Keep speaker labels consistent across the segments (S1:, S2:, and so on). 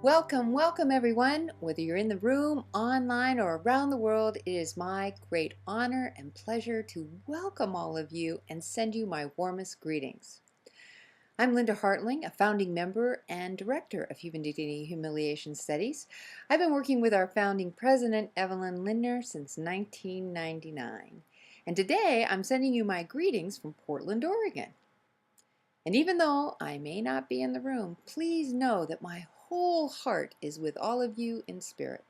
S1: Welcome, welcome everyone. Whether you're in the room, online, or around the world, it is my great honor and pleasure to welcome all of you and send you my warmest greetings. I'm Linda Hartling, a founding member and director of Human Dignity and Humiliation Studies. I've been working with our founding president, Evelyn Lindner, since 1999. And today I'm sending you my greetings from Portland, Oregon. And even though I may not be in the room, please know that my whole heart is with all of you in spirit.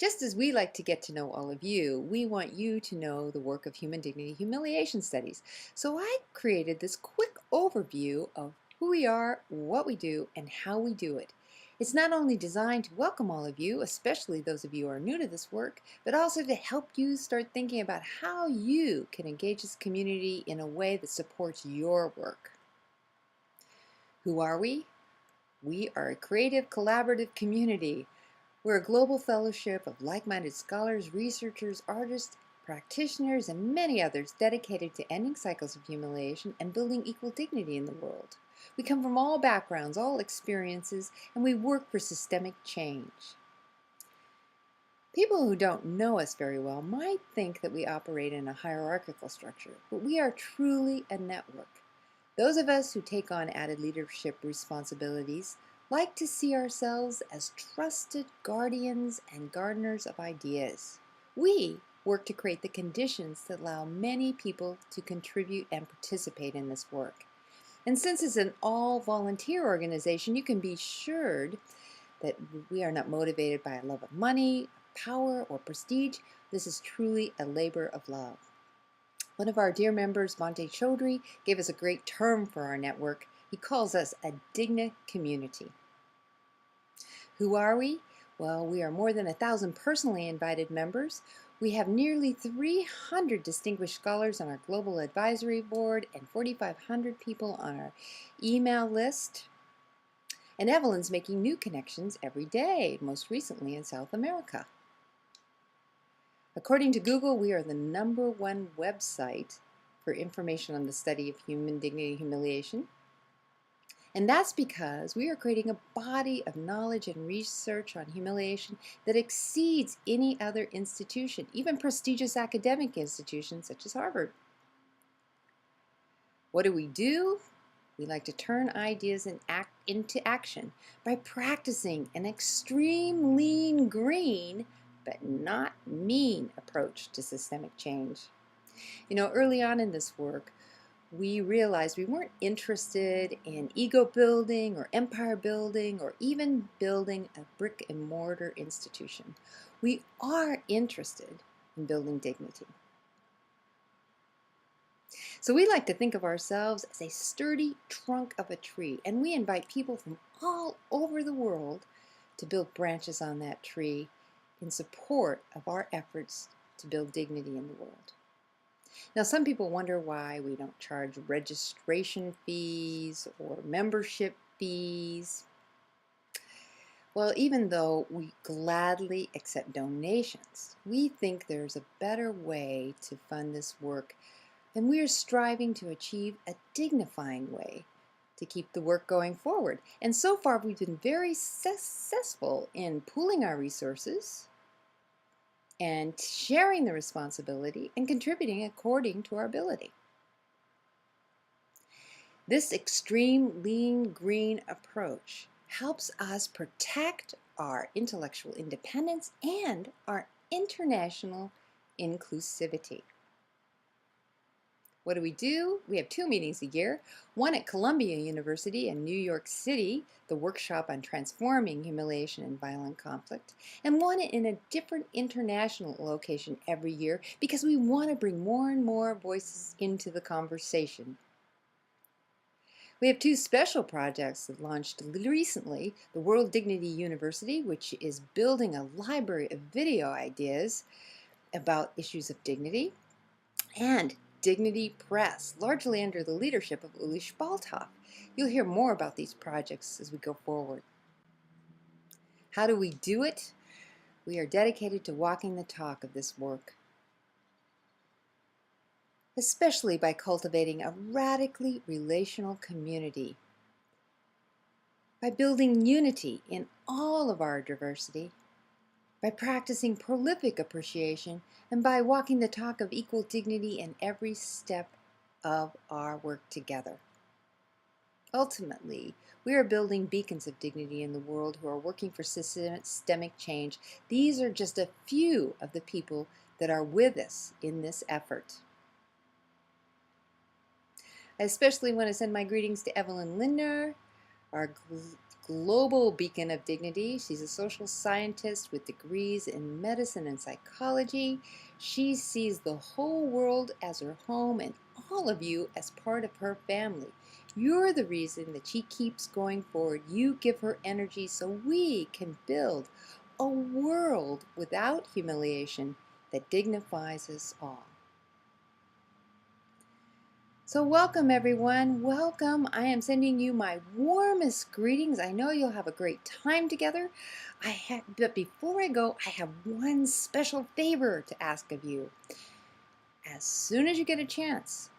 S1: Just as we like to get to know all of you, we want you to know the work of Human Dignity Humiliation Studies. So I created this quick overview of who we are, what we do, and how we do it. It's not only designed to welcome all of you, especially those of you who are new to this work, but also to help you start thinking about how you can engage this community in a way that supports your work. Who are we? We are a creative, collaborative community. We're a global fellowship of like-minded scholars, researchers, artists, practitioners, and many others dedicated to ending cycles of humiliation and building equal dignity in the world. We come from all backgrounds, all experiences, and we work for systemic change. People who don't know us very well might think that we operate in a hierarchical structure, but we are truly a network. Those of us who take on added leadership responsibilities like to see ourselves as trusted guardians and gardeners of ideas. We work to create the conditions that allow many people to contribute and participate in this work. And since it's an all-volunteer organization, you can be assured that we are not motivated by a love of money, power, or prestige. This is truly a labor of love. One of our dear members, Bhante Chaudhry, gave us a great term for our network. He calls us a Digna community. Who are we? Well, we are more than 1,000 personally invited members. We have nearly 300 distinguished scholars on our global advisory board and 4,500 people on our email list. And Evelyn's making new connections every day, most recently in South America. According to Google, we are the #1 website for information on the study of human dignity and humiliation. And that's because we are creating a body of knowledge and research on humiliation that exceeds any other institution, even prestigious academic institutions such as Harvard. What do? We like to turn ideas into action by practicing an extreme lean green but not mean approach to systemic change. You know, early on in this work, we realized we weren't interested in ego building or empire building or even building a brick and mortar institution. We are interested in building dignity. So we like to think of ourselves as a sturdy trunk of a tree, and we invite people from all over the world to build branches on that tree in support of our efforts to build dignity in the world. Now, some people wonder why we don't charge registration fees or membership fees. Well, even though we gladly accept donations, we think there's a better way to fund this work, and we are striving to achieve a dignifying way to keep the work going forward. And so far, we've been very successful in pooling our resources and sharing the responsibility and contributing according to our ability. This extreme lean green approach helps us protect our intellectual independence and our international inclusivity. What do? We have 2 meetings a year, one at Columbia University in New York City, the workshop on transforming humiliation and violent conflict, and one in a different international location every year because we want to bring more and more voices into the conversation. We have 2 special projects that launched recently, the World Dignity University, which is building a library of video ideas about issues of dignity, and Dignity Press, largely under the leadership of Uli Spalthoff. You'll hear more about these projects as we go forward. How do we do it? We are dedicated to walking the talk of this work, especially by cultivating a radically relational community. by building unity in all of our diversity, by practicing prolific appreciation, and by walking the talk of equal dignity in every step of our work together. Ultimately, we are building beacons of dignity in the world who are working for systemic change. These are just a few of the people that are with us in this effort. I especially want to send my greetings to Evelyn Lindner, our global beacon of dignity. She's a social scientist with degrees in medicine and psychology. She sees the whole world as her home and all of you as part of her family. You're the reason that she keeps going forward. You give her energy so we can build a world without humiliation that dignifies us all. So welcome everyone, welcome. I am sending you my warmest greetings. I know you'll have a great time together. But before I go, I have one special favor to ask of you. As soon as you get a chance,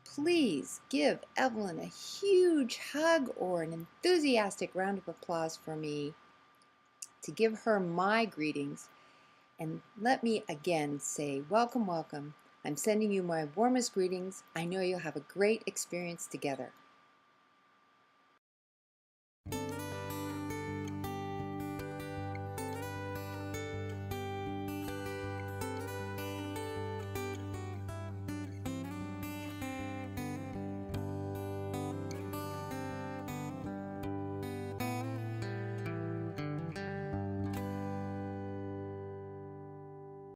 S1: please give Evelyn a huge hug or an enthusiastic round of applause for me to give her my greetings. And let me again say welcome, welcome. I'm sending you my warmest greetings. I know you'll have a great experience together.